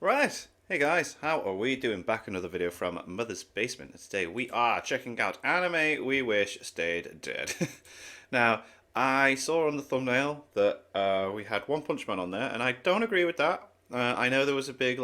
Right, hey guys, how are we doing? Back another video from Mother's Basement. And today we are checking out anime we wish stayed dead. Now, I saw on the thumbnail that we had One Punch Man on there, and I don't agree with that. I know there was a big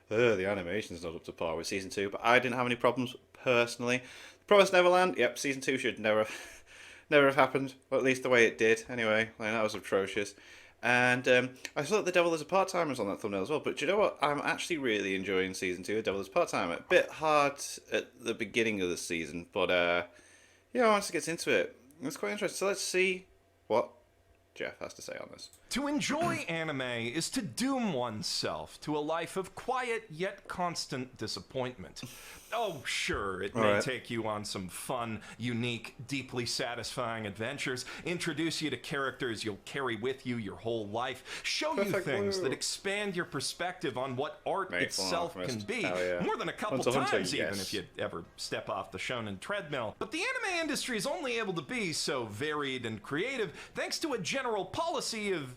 the animation's not up to par with season 2, but I didn't have any problems personally. Promised Neverland, yep, season 2 should never have, never have happened, or at least the way it did. Anyway, that was atrocious. And I saw that The Devil is a Part-Timer was on that thumbnail as well. But do you know what? I'm actually really enjoying Season 2 of The Devil is a Part-Timer. A bit hard at the beginning of the season, but yeah, once it gets into it, it's quite interesting. So let's see what Jeff has to say on this. To enjoy anime is to doom oneself to a life of quiet yet constant disappointment. Oh, sure, it may take you on some fun, unique, deeply satisfying adventures, introduce you to characters you'll carry with you your whole life, show you things that expand your perspective on what art itself can be, more than a couple times even if you ever step off the shonen treadmill. But the anime industry is only able to be so varied and creative thanks to a general policy of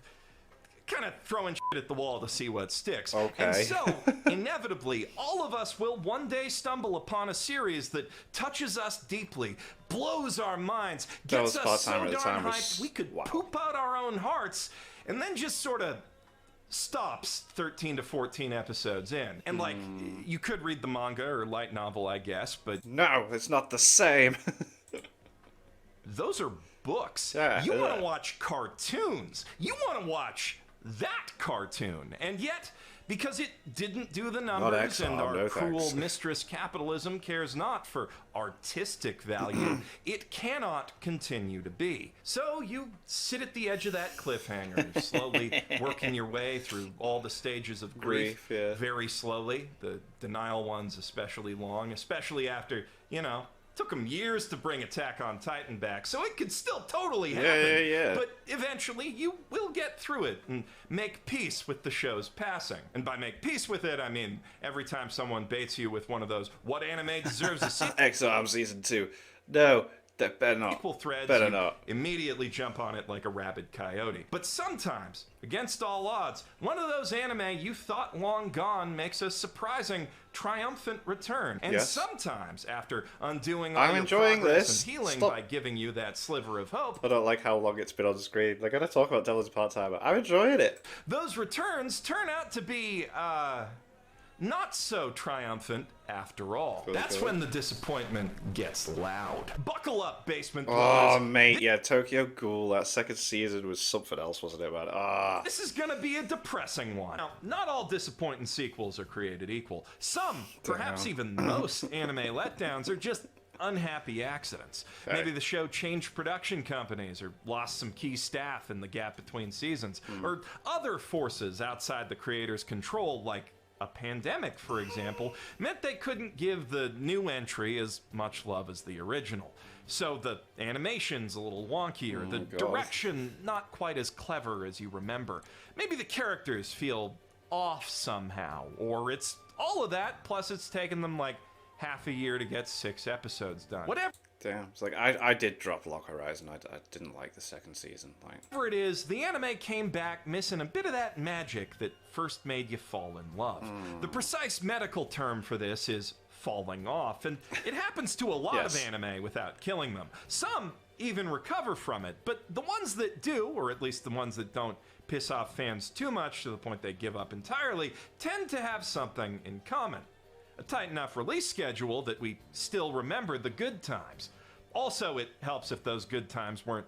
kind of throwing shit at the wall to see what sticks. And so, inevitably, all of us will one day stumble upon a series that touches us deeply, blows our minds, gets us so darn hyped we could poop out our own hearts, and then just sort of stops 13 to 14 episodes in. And you could read the manga or light novel, I guess, but no, it's not the same. Those are books. Yeah, you want to watch cartoons. You want to watch that cartoon. And yet, because it didn't do the numbers and our cruel mistress capitalism cares not for artistic value, it cannot continue to be. So you sit at the edge of that cliffhanger, slowly working your way through all the stages of grief very slowly. The denial ones especially long, especially after, took them years to bring Attack on Titan back, so it could still totally happen. But eventually, you will get through it and make peace with the show's passing. And by make peace with it, I mean every time someone baits you with one of those, what anime deserves a sequel? X-Arm Season 2. No, that better not. Equal threads, better not. Immediately jump on it like a rabid coyote. But sometimes, against all odds, one of those anime you thought long gone makes a surprising, triumphant return. And sometimes, after undoing all your progress and healing by giving you that sliver of hope, I don't like how long it's been on the screen. I gotta talk about Devil's Part-Timer. I'm enjoying it. Those returns turn out to be, not so triumphant after all. That's when the disappointment gets loud. Buckle up, basement boys. Oh, mate, yeah, Tokyo Ghoul, that second season was something else, wasn't it, man? This is gonna be a depressing one. Now, not all disappointing sequels are created equal. Some, perhaps even most, anime letdowns are just unhappy accidents. Maybe the show changed production companies or lost some key staff in the gap between seasons, or other forces outside the creator's control, like a pandemic, for example, meant they couldn't give the new entry as much love as the original. So the animation's a little wonkier, the direction not quite as clever as you remember. Maybe the characters feel off somehow, or it's all of that, plus it's taken them like half a year to get 6 episodes done. Whatever. Damn, it's like I did drop Lock Horizon. I didn't like the second season. Whatever it is, the anime came back missing a bit of that magic that first made you fall in love. The precise medical term for this is falling off, and it happens to a lot of anime without killing them. Some even recover from it, but the ones that do, or at least the ones that don't piss off fans too much to the point they give up entirely, tend to have something in common. A tight enough release schedule that we still remember the good times. Also, it helps if those good times weren't,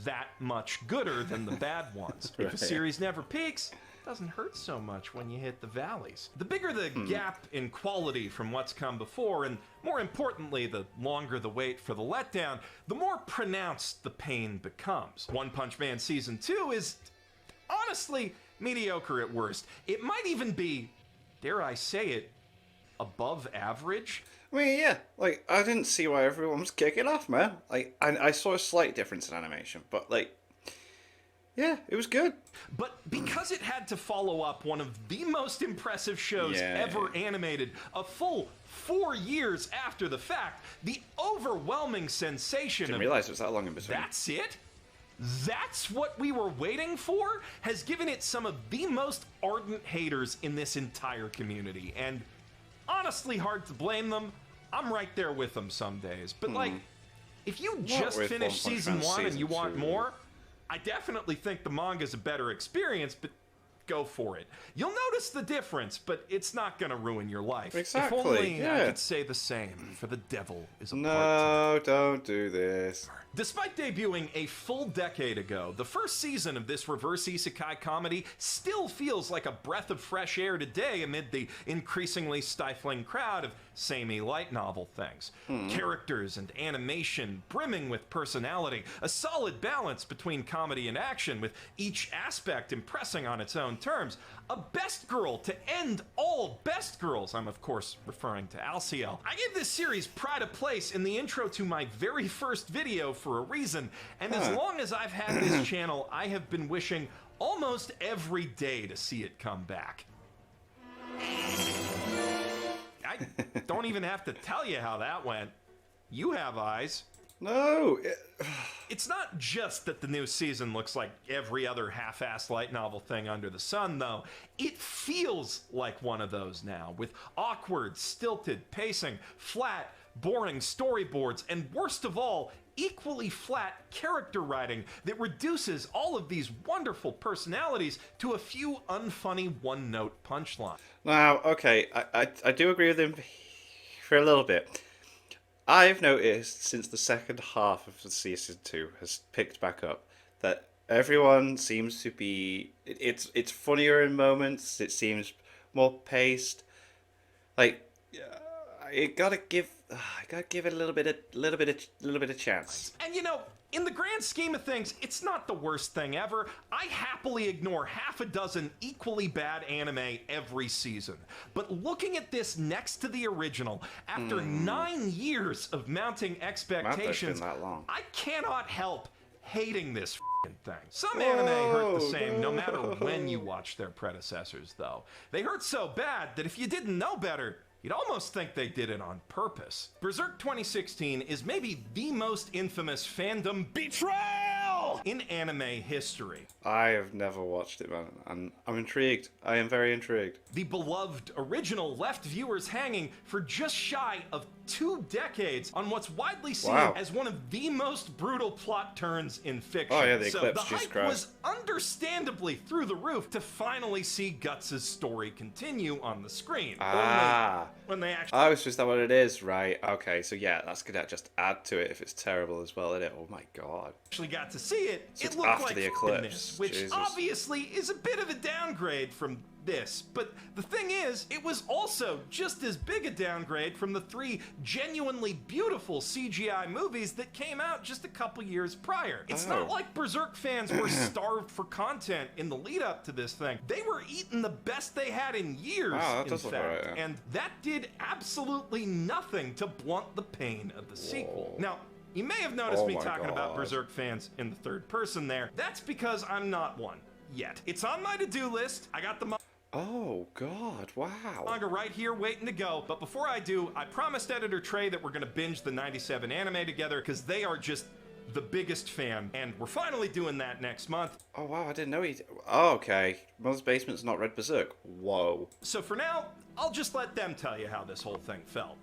that much gooder than the bad ones. If a series never peaks, it doesn't hurt so much when you hit the valleys. The bigger the gap in quality from what's come before, and more importantly, the longer the wait for the letdown, the more pronounced the pain becomes. One Punch Man Season 2 is, honestly, mediocre at worst. It might even be, dare I say it, above average. I mean, yeah, I didn't see why everyone was kicking off, man. I saw a slight difference in animation, but yeah, it was good. But because it had to follow up one of the most impressive shows ever animated, a full 4 years after the fact, the overwhelming sensation Didn't realize it was that long in between. That's it? That's what we were waiting for has given it some of the most ardent haters in this entire community. And honestly, hard to blame them. I'm right there with them some days. But like, if you just finished season 1 and you want more, I definitely think the manga's a better experience, but go for it. You'll notice the difference, but it's not going to ruin your life. Exactly, If only yeah. I could say the same, for the devil is a part No, don't do this. Despite debuting a full decade ago, the first season of this reverse isekai comedy still feels like a breath of fresh air today amid the increasingly stifling crowd of samey light novel things. Characters and animation brimming with personality, a solid balance between comedy and action, with each aspect impressing on its own terms. A best girl to end all best girls. I'm of course referring to FLCL. I gave this series pride of place in the intro to my very first video for a reason, and as long as I've had this channel, I have been wishing almost every day to see it come back. I don't even have to tell you how that went. You have eyes. No. It's not just that the new season looks like every other half-assed light novel thing under the sun, though. It feels like one of those now, with awkward, stilted pacing, flat, boring storyboards, and worst of all, equally flat character writing that reduces all of these wonderful personalities to a few unfunny one-note punchlines. Now, okay, I do agree with him for a little bit. I've noticed since the second half of the season 2 has picked back up that everyone seems to be it's funnier in moments. It seems more paced. Like I gotta give it a little bit of chance. And you know, in the grand scheme of things, it's not the worst thing ever. I happily ignore half a dozen equally bad anime every season. But looking at this next to the original, after 9 years of mounting expectations, been that long. I cannot help hating this thing. Some anime hurt the same no matter when you watch their predecessors, though. They hurt so bad that if you didn't know better, you'd almost think they did it on purpose. Berserk 2016 is maybe the most infamous fandom betrayal in anime history. I have never watched it, man, and I'm intrigued. I am very intrigued. The beloved original left viewers hanging for just shy of 2 decades on what's widely seen as one of the most brutal plot turns in fiction. Oh yeah, the so Eclipse, the Jesus hype Christ. was understandably through the roof to finally see Guts' story continue on the screen. Only when they actually... Oh, it's just that what it is, right? Okay, so yeah, that's gonna just add to it if it's terrible as well, isn't it? Oh my god. Actually got to see it, So it it's looked after like the Eclipse, which Jesus. obviously is a bit of a downgrade from this. But the thing is, it was also just as big a downgrade from the 3 genuinely beautiful CGI movies that came out just a couple years prior. It's not like Berserk fans were starved for content in the lead up to this thing. They were eating the best they had in years, that in does look fact. alright, yeah. And that did absolutely nothing to blunt the pain of the sequel. Now, you may have noticed me my talking about God. Berserk fans in the third person there. That's because I'm not one yet. It's on my to-do list. I got the Oh god, wow. manga right here waiting to go. But before I do, I promised editor Trey that we're going to binge the 97 anime together because they are just the biggest fan. And we're finally doing that next month. Oh wow, I didn't know he... Oh, okay. Mother's Basement's not read Berserk. Whoa. So for now, I'll just let them tell you how this whole thing felt.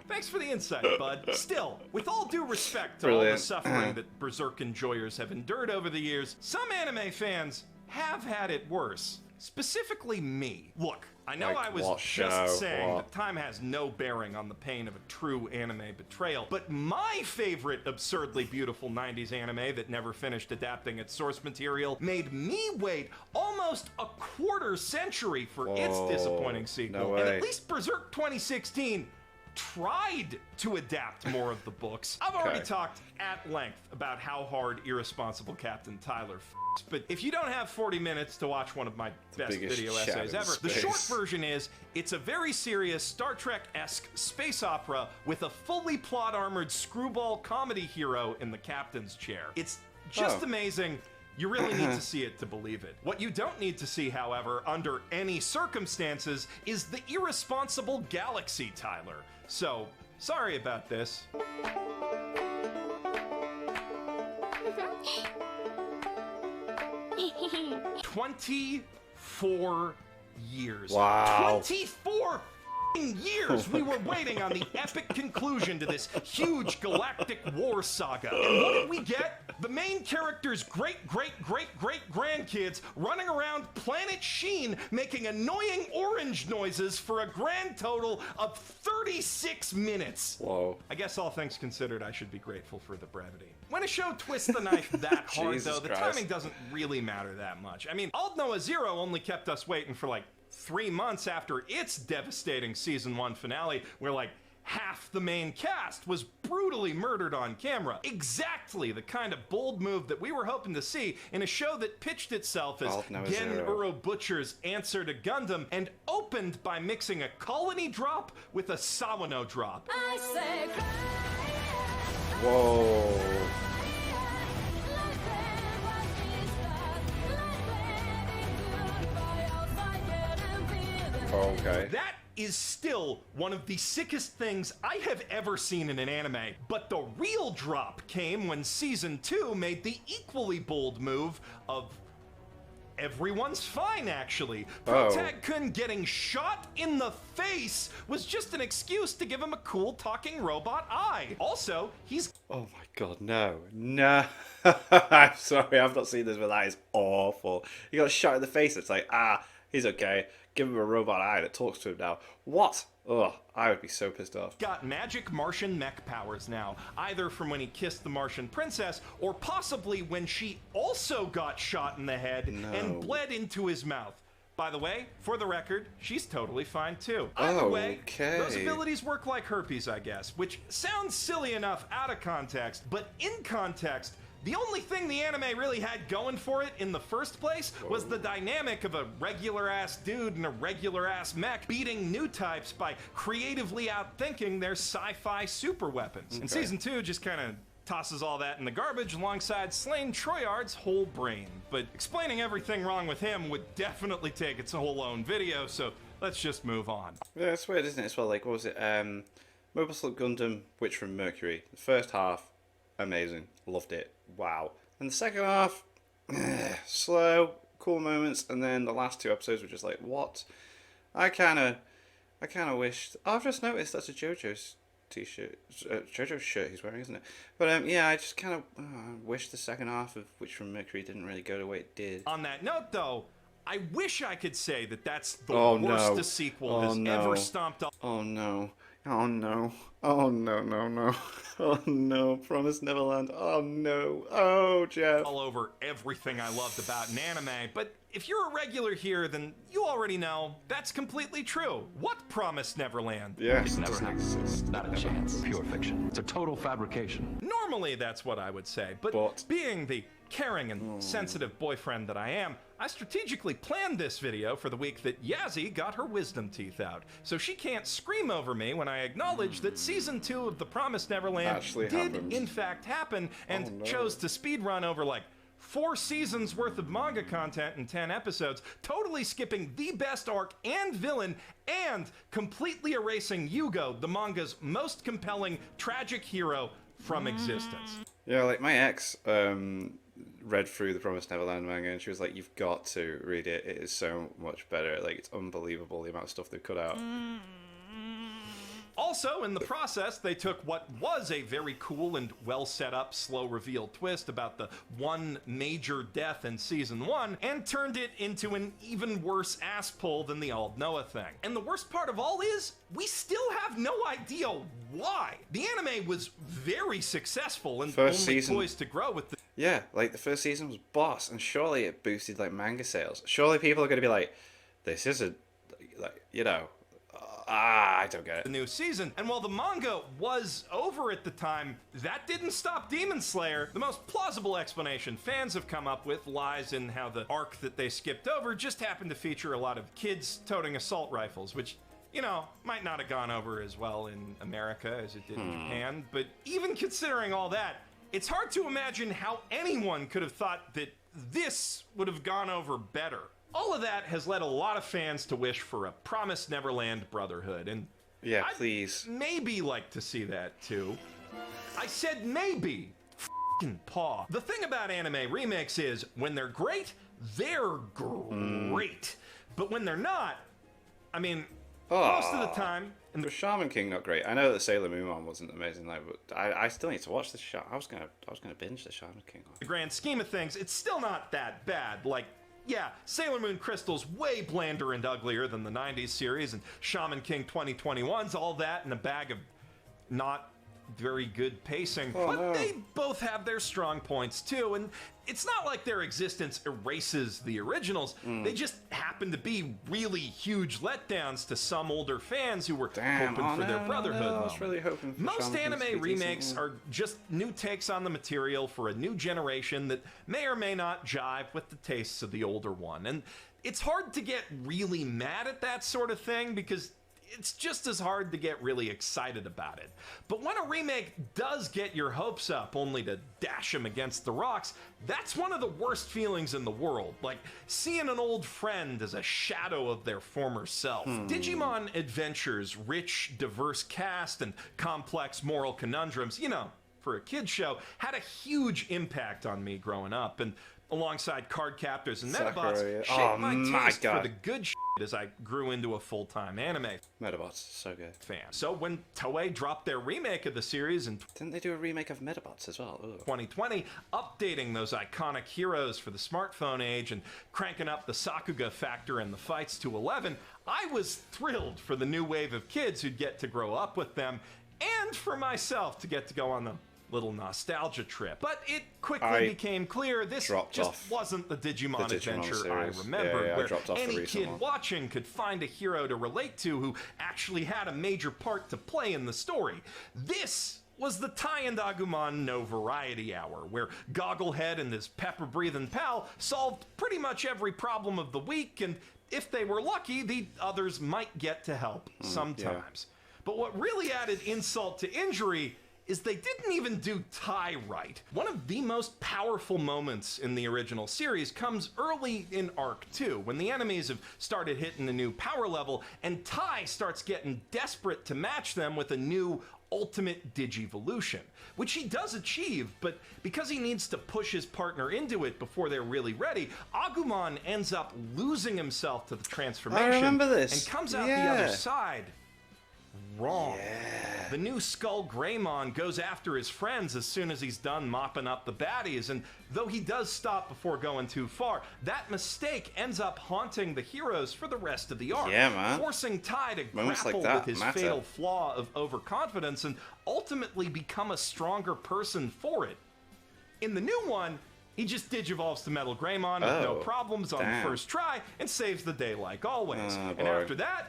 Thanks for the insight, bud. Still, with all due respect to all the Brilliant. suffering that Berserk enjoyers have endured over the years, some anime fans have had it worse. Specifically me. Look, I know Like I was what just show? saying What? that time has no bearing on the pain of a true anime betrayal, but my favorite absurdly beautiful 90s anime that never finished adapting its source material made me wait almost a quarter century for its Whoa, disappointing sequel. no And way. at least Berserk 2016 tried to adapt more of the books. I've already Okay. talked at length about how hard irresponsible Captain Tyler f***s, but if you don't have 40 minutes to watch one of my best biggest video shit essays in ever, the space. short version is, it's a very serious Star Trek-esque space opera with a fully plot-armored screwball comedy hero in the captain's chair. It's just amazing. You really need to see it to believe it. What you don't need to see, however, under any circumstances, is the irresponsible galaxy Tyler. So, Sorry about this. 24 years. Wow. 24 years we were waiting on the epic conclusion to this huge galactic war saga. And what did we get? The main character's great-great-great-great-grandkids running around planet Sheen making annoying orange noises for a grand total of 36 minutes. Whoa. I guess all things considered, I should be grateful for the brevity. When a show twists the knife that hard, Jesus though, the Christ. timing doesn't really matter that much. I mean, Old Noah Zero only kept us waiting for like 3 months after its devastating season 1 finale, where like half the main cast was brutally murdered on camera. Exactly the kind of bold move that we were hoping to see in a show that pitched itself as Old Noah Gen Zero. Uro Butcher's answer to Gundam and opened by mixing a colony drop with a Sawano drop. I say Whoa. Okay. That is still one of the sickest things I have ever seen in an anime, but the real drop came when Season 2 made the equally bold move of everyone's fine, actually. Protag-kun getting shot in the face was just an excuse to give him a cool talking robot eye. Also, he's Oh my god, no. No. I'm sorry, I've not seen this, but that is awful. He got shot in the face, it's like, he's okay. Give him a robot eye that talks to him now. What? Ugh, I would be so pissed off. got magic Martian mech powers now, either from when he kissed the Martian princess, or possibly when she also got shot in the head and bled into his mouth. By the way, for the record, she's totally fine too. Either way, Okay. those abilities work like herpes, I guess, which sounds silly enough out of context, but in context, the only thing the anime really had going for it in the first place was the dynamic of a regular-ass dude and a regular-ass mech beating new types by creatively outthinking their sci-fi super weapons. And Season 2 just kind of tosses all that in the garbage alongside Slain Troyard's whole brain. But explaining everything wrong with him would definitely take its whole own video, so let's just move on. Yeah, it's weird, isn't it? As well, like, what was it? Mobile Suit Gundam, Witch from Mercury. The first half, amazing. Loved it. Wow. And the second half, slow, cool moments, and then the last 2 episodes were just like, what? I kind of wished. I've just noticed that's a JoJo's t-shirt, JoJo's shirt he's wearing, isn't it? But yeah, I just kind of wish the second half of Witch from Mercury didn't really go the way it did. On that note, though, I wish I could say that that's the Oh, worst no. a sequel Oh, has no. ever stomped up. Oh no. Oh no. Oh no, no, no. Oh no. Promised Neverland. Oh no. Oh, Jeff. All over everything I loved about an anime, but if you're a regular here, then you already know that's completely true. What Promised Neverland? Yes. Never happened. Not a chance. Pure fiction. It's a total fabrication. Normally that's what I would say, but being the caring and sensitive boyfriend that I am, I strategically planned this video for the week that Yazzie got her wisdom teeth out, so she can't scream over me when I acknowledge that Season 2 of The Promised Neverland Actually did happened. in fact happen, and Oh, no. chose to speedrun over like 4 seasons worth of manga content in 10 episodes, totally skipping the best arc and villain, and completely erasing Yugo, the manga's most compelling tragic hero, from existence. Yeah, like my ex read through the Promised Neverland manga and she was like, you've got to read it. It is so much better. Like, it's unbelievable the amount of stuff they've cut out. Also, in the process, they took what was a very cool and well set up, slow reveal twist about the one major death in Season 1 and turned it into an even worse ass pull than the Old Noah thing. And the worst part of all is, we still have no idea why. The anime was very successful and First only season. poised to grow with the Yeah, like the first season was boss and surely it boosted like manga sales. Surely people are going to be like, this isn't, like, you know, I don't get it. new season. And while the manga was over at the time, that didn't stop Demon Slayer. The most plausible explanation fans have come up with lies in how the arc that they skipped over just happened to feature a lot of kids toting assault rifles, which, you know, might not have gone over as well in America as it did in Japan. But even considering all that, it's hard to imagine how anyone could have thought that this would have gone over better. All of that has led a lot of fans to wish for a Promised Neverland brotherhood, and Yeah, I'd please. maybe like to see that too. I said maybe. F***ing paw. The thing about anime remakes is, when they're great, they're great. But when they're not, I mean, most of the time... Was Shaman King not great? I know that Sailor Moon one wasn't amazing, though, but I still need to watch this show. I was gonna binge the Shaman King one. The grand scheme of things, it's still not that bad. Like, yeah, Sailor Moon Crystal's way blander and uglier than the 90s series, and Shaman King 2021's all that in a bag of not very good pacing. But they both have their strong points too, and it's not like their existence erases the originals. They just happen to be really huge letdowns to some older fans who were hoping for their Brotherhood I was really hoping for Most Shaman King to anime be remakes decent. are just new takes on the material for a new generation that may or may not jive with the tastes of the older one. And it's hard to get really mad at that sort of thing because it's just as hard to get really excited about it. But when a remake does get your hopes up only to dash them against the rocks, that's one of the worst feelings in the world. Like seeing an old friend as a shadow of their former self. Digimon Adventure's rich, diverse cast and complex moral conundrums, you know, for a kid's show, had a huge impact on me growing up. And alongside Card Captors and Metabots, Sakura, shaped my my taste for God. the good shit as I grew into a full-time anime Metabots, so good. fan. So when Toei dropped their remake of the series in Didn't they do a remake of Metabots as well? Ugh. 2020, updating those iconic heroes for the smartphone age and cranking up the Sakuga factor in the fights to 11, I was thrilled for the new wave of kids who'd get to grow up with them, and for myself to get to go on the little nostalgia trip. But it quickly became clear this dropped just off wasn't the Digimon the Digimon adventure series. I remembered, I where dropped off the any recent kid one. watching could find a hero to relate to who actually had a major part to play in the story. This was the Tie and Agumon No Variety Hour, where Gogglehead and his pepper-breathing pal solved pretty much every problem of the week, and if they were lucky, the others might get to help sometimes. But what really added insult to injury is they didn't even do Tai right. One of the most powerful moments in the original series comes early in Arc 2, when the enemies have started hitting a new power level, and Tai starts getting desperate to match them with a new ultimate Digivolution, which he does achieve, but because he needs to push his partner into it before they're really ready, Agumon ends up losing himself to the transformation. I remember this. And comes out the other side wrong. The new Skull Greymon goes after his friends as soon as he's done mopping up the baddies, and though he does stop before going too far, that mistake ends up haunting the heroes for the rest of the arc, forcing Tai to Moments grapple like that with his matter. fatal flaw of overconfidence and ultimately become a stronger person for it. In the new one, he just digivolves to Metal Greymon with no problems on the first try and saves the day like always. And boring. after that,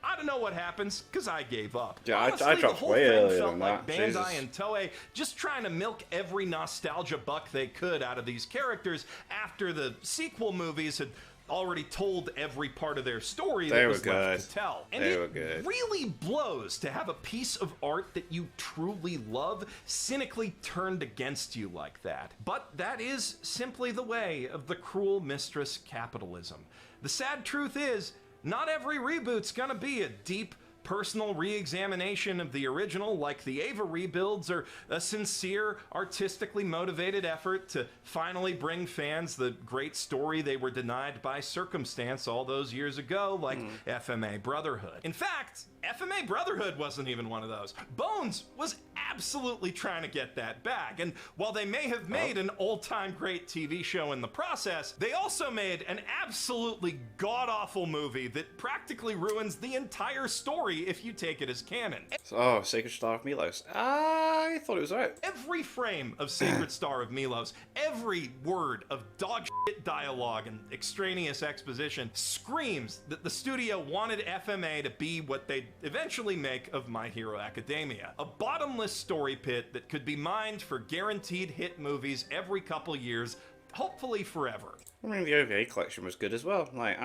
I don't know what happens, because I gave up. Yeah, Honestly, I the dropped whole way thing earlier felt than like that. Bandai Jesus. and Toei just trying to milk every nostalgia buck they could out of these characters after the sequel movies had already told every part of their story that was left to tell. And it really blows to have a piece of art that you truly love cynically turned against you like that. But that is simply the way of the cruel mistress capitalism. The sad truth is, not every reboot's gonna be a deep, personal re-examination of the original like the Ava rebuilds, or a sincere, artistically motivated effort to finally bring fans the great story they were denied by circumstance all those years ago, like FMA Brotherhood. In fact, FMA Brotherhood wasn't even one of those. Bones was absolutely trying to get that back, and while they may have made an all-time great TV show in the process, they also made an absolutely god-awful movie that practically ruins the entire story if you take it as canon. Oh, Sacred Star of Milos. I thought it was alright. Every frame of Sacred Star of Milos, every word of dog shit dialogue and extraneous exposition screams that the studio wanted FMA to be what they'd eventually make of My Hero Academia. A bottomless story pit that could be mined for guaranteed hit movies every couple years, hopefully forever. I mean, the OVA collection was good as well. Like,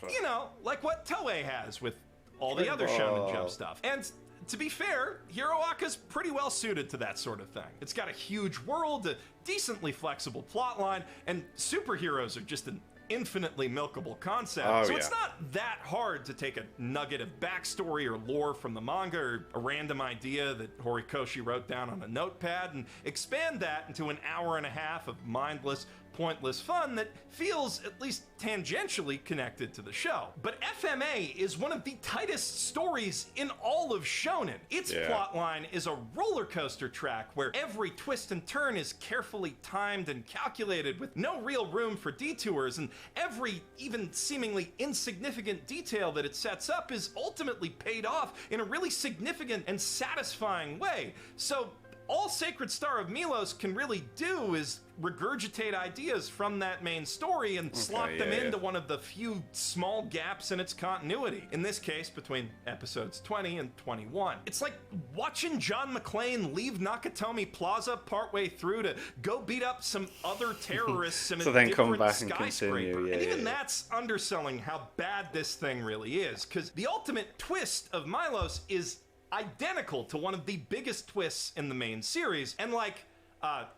You know, like what Toei has with all the other Shonen Jump stuff. And to be fair, Hiroaka's pretty well suited to that sort of thing. It's got a huge world, a decently flexible plotline, and superheroes are just an infinitely milkable concept. Oh, So yeah. it's not that hard to take a nugget of backstory or lore from the manga or a random idea that Horikoshi wrote down on a notepad and expand that into an hour and a half of mindless, pointless fun that feels at least tangentially connected to the show. But FMA is one of the tightest stories in all of shonen. Its plotline is a roller coaster track where every twist and turn is carefully timed and calculated with no real room for detours, and every even seemingly insignificant detail that it sets up is ultimately paid off in a really significant and satisfying way. So all Sacred Star of Milos can really do is regurgitate ideas from that main story and slot them into one of the few small gaps in its continuity. In this case, between episodes 20 and 21. It's like watching John McClane leave Nakatomi Plaza partway through to go beat up some other terrorists in a So then come different back and skyscraper. continue, And even that's underselling how bad this thing really is, because the ultimate twist of Milos is identical to one of the biggest twists in the main series. And like,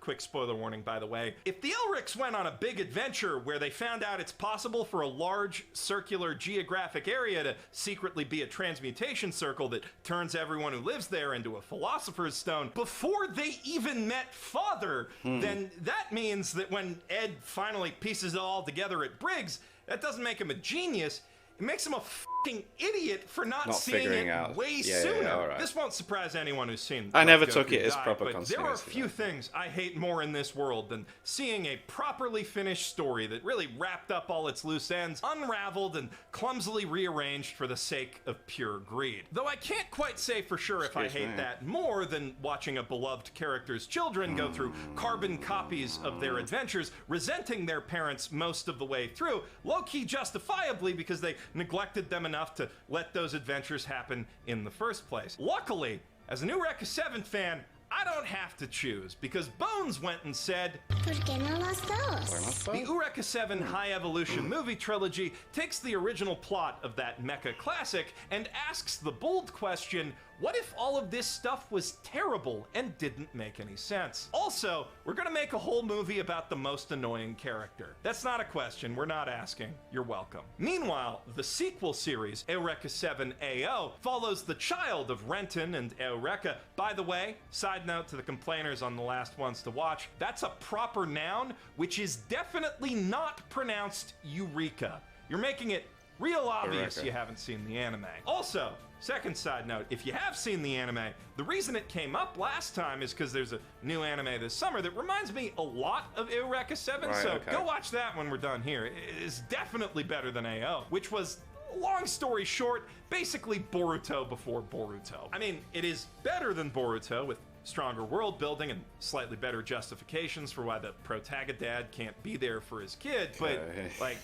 quick spoiler warning, by the way, if the Elrics went on a big adventure where they found out it's possible for a large circular geographic area to secretly be a transmutation circle that turns everyone who lives there into a philosopher's stone before they even met Father, then that means that when Ed finally pieces it all together at Briggs, that doesn't make him a genius. It makes him a fucking idiot for not seeing figuring it out. way Yeah, sooner. all right. This won't surprise anyone who's seen. I never Goku took it as die, proper but there are continuity, few though. things I hate more in this world than seeing a properly finished story that really wrapped up all its loose ends, unraveled and clumsily rearranged for the sake of pure greed. Though I can't quite say for sure if I Excuse hate me. that more than watching a beloved character's children go through carbon copies of their adventures, resenting their parents most of the way through, low-key justifiably because they neglected them enough to let those adventures happen in the first place. Luckily, as an Eureka 7 fan, I don't have to choose, because Bones went and said, ¿Por qué no las dos? the Eureka 7 High Evolution movie trilogy takes the original plot of that mecha classic and asks the bold question, what if all of this stuff was terrible and didn't make any sense? Also, we're gonna make a whole movie about the most annoying character. That's not a question, we're not asking. You're welcome. Meanwhile, the sequel series, Eureka 7 AO, follows the child of Renton and Eureka. By the way, side note to the complainers on the last ones to watch, that's a proper noun, which is definitely not pronounced Eureka. You're making it real obvious Eureka. you haven't seen the anime. Also, second side note, if you have seen the anime, the reason it came up last time is because there's a new anime this summer that reminds me a lot of Eureka 7, Right, so okay. go watch that when we're done here. It is definitely better than AO, which was, long story short, basically Boruto before Boruto. I mean, it is better than Boruto with stronger world building and slightly better justifications for why the protagonist can't be there for his kid, but Okay. like,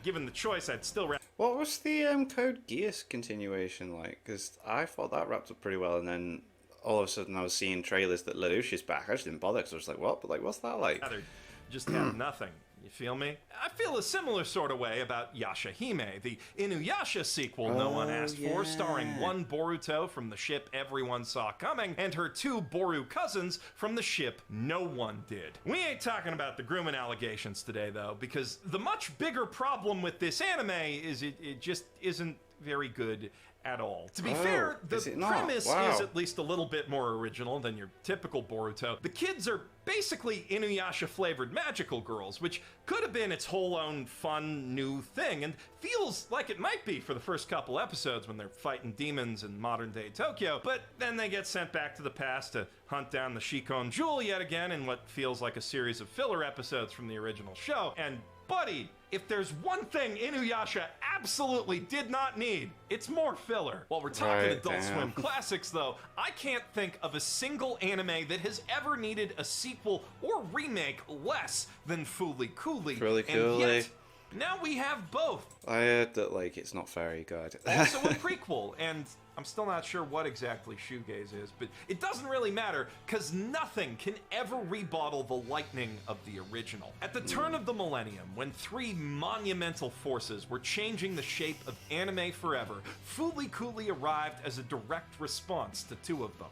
given the choice, I'd still What was the Code Geass continuation like? Because I thought that wrapped up pretty well, and then all of a sudden I was seeing trailers that Ladouche back. I just didn't bother because I was like, what? But like, what's that like? rather just have nothing. You feel me? I feel a similar sort of way about Yashahime, the Inuyasha sequel no one asked for, starring one Boruto from the ship everyone saw coming, and her two Boru cousins from the ship no one did. We ain't talking about the grooming allegations today, though, because the much bigger problem with this anime is it just isn't very good at all. To be fair, is the it not? premise Wow. is at least a little bit more original than your typical Boruto. The kids are basically Inuyasha-flavored magical girls, which could have been its whole own fun new thing, and feels like it might be for the first couple episodes when they're fighting demons in modern-day Tokyo, but then they get sent back to the past to hunt down the Shikon Jewel yet again in what feels like a series of filler episodes from the original show. And buddy, if there's one thing Inuyasha absolutely did not need, it's more filler. While we're talking Right, Adult damn. Swim classics, though, I can't think of a single anime that has ever needed a sequel or remake less than Fooly Cooly. Fooly And Cooly. yet, now we have both. I heard that like it's not very good. Also a prequel, and I'm still not sure what exactly shoegaze is, but it doesn't really matter, because nothing can ever rebottle the lightning of the original. At the turn of the millennium, when three monumental forces were changing the shape of anime forever, Fooly Cooly arrived as a direct response to two of them.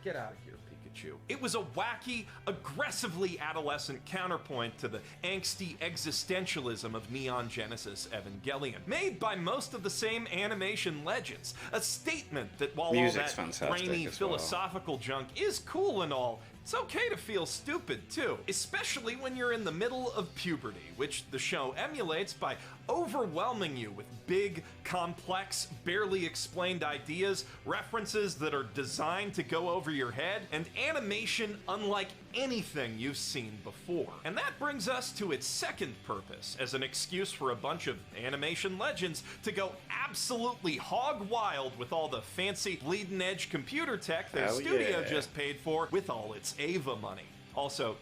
Get out of here, Pikachu. It was a wacky, aggressively adolescent counterpoint to the angsty existentialism of Neon Genesis Evangelion, made by most of the same animation legends. A statement that while Music's all that fantastic brainy as well. philosophical junk is cool and all, it's okay to feel stupid too, especially when you're in the middle of puberty, which the show emulates by overwhelming you with big, complex, barely explained ideas, references that are designed to go over your head, and animation unlike anything you've seen before. And that brings us to its second purpose, as an excuse for a bunch of animation legends to go absolutely hog wild with all the fancy bleeding edge computer tech their studio just paid for with all its Ava money. Also,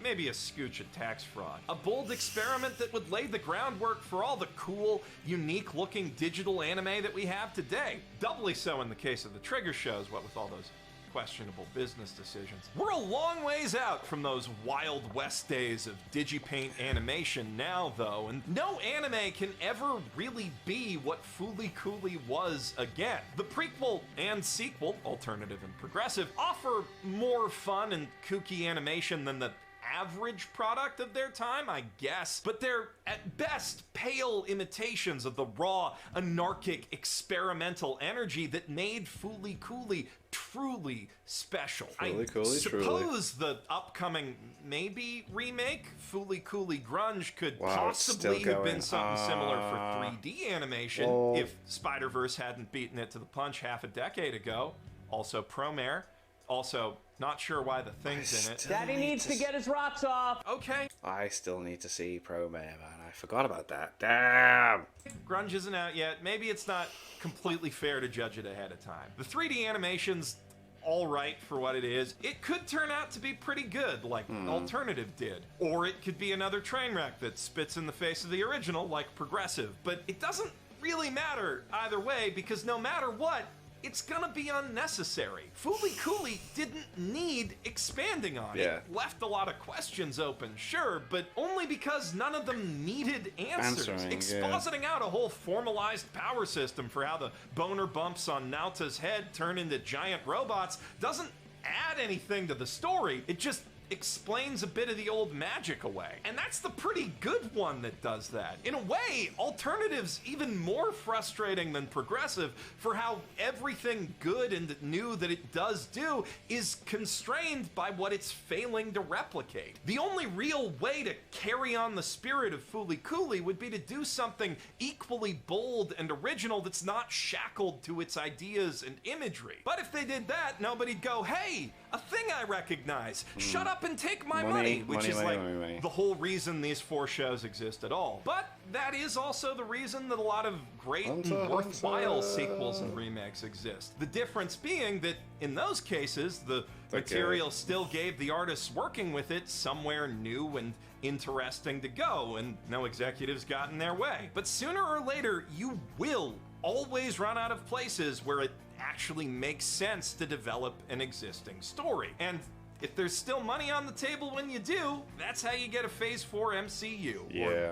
maybe a scooch of tax fraud. A bold experiment that would lay the groundwork for all the cool, unique-looking digital anime that we have today. Doubly so in the case of the Trigger shows, what with all those questionable business decisions. We're a long ways out from those Wild West days of digipaint animation now, though, and no anime can ever really be what Fooly Cooly was again. The prequel and sequel, alternative and progressive, offer more fun and kooky animation than the average product of their time, I guess, but they're at best pale imitations of the raw, anarchic, experimental energy that made Fooly Cooly truly special. I suppose the upcoming maybe remake, Fooly Cooly Grunge, could possibly have been something similar for 3D animation if Spider-Verse hadn't beaten it to the punch half a decade ago. Also Promare. Also, not sure why the thing's in it. Daddy needs to get his rocks off. Okay. I still need to see Promare, man. I forgot about that. Damn. Grunge isn't out yet. Maybe it's not completely fair to judge it ahead of time. The 3D animation's all right for what it is. It could turn out to be pretty good, like Alternative did. Or it could be another train wreck that spits in the face of the original, like Progressive. But it doesn't really matter either way, because no matter what, it's gonna be unnecessary. Fooly Cooly didn't need expanding on. It left a lot of questions open, sure, but only because none of them needed answers. Expositing out a whole formalized power system for how the boner bumps on Nauta's head turn into giant robots doesn't add anything to the story. It just explains a bit of the old magic away. And that's the pretty good one that does that. In a way, Alternative's even more frustrating than Progressive for how everything good and new that it does do is constrained by what it's failing to replicate. The only real way to carry on the spirit of Fooly Cooly would be to do something equally bold and original that's not shackled to its ideas and imagery. But if they did that, nobody'd go, hey, a thing I recognize. Shut up and take my money, which is like the whole reason these 4 shows exist at all. But that is also the reason that a lot of great and worthwhile sequels and remakes exist. The difference being that in those cases, the material still gave the artists working with it somewhere new and interesting to go, and no executives got in their way. But sooner or later, you will always run out of places where it actually makes sense to develop an existing story. And if there's still money on the table when you do, that's how you get a Phase 4 MCU. Yeah,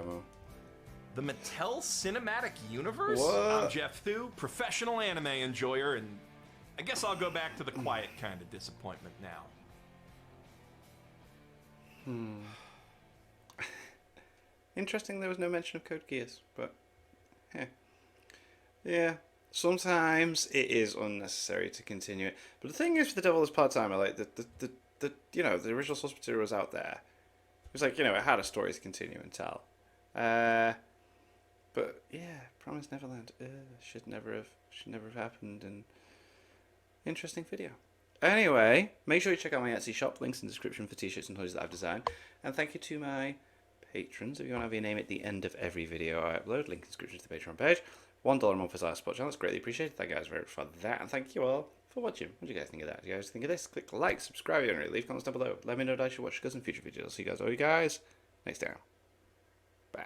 the Mattel Cinematic Universe? What? I'm Jeff Thu, professional anime enjoyer, and I guess I'll go back to the quiet kind of disappointment now. Interesting there was no mention of Code Geass, but yeah. Sometimes it is unnecessary to continue it. But the thing is, with The Devil is Part-Timer, like, the you know, the original source material was out there. It was like, you know, it had a story to continue and tell. But yeah, Promised Neverland should never have happened. And interesting video. Anyway, make sure you check out my Etsy shop. Links in the description for t-shirts and hoodies that I've designed. And thank you to my patrons. If you want to have your name at the end of every video I upload, link in the description to the Patreon page. $1 a month is our support channel. It's greatly appreciated. Thank you guys very much for that. And thank you all for watching. What do you guys think of that? Do you guys think of this? Click like, subscribe if you want to. Leave comments down below. Let me know what I should watch in future videos. I'll see you guys next time. Bye.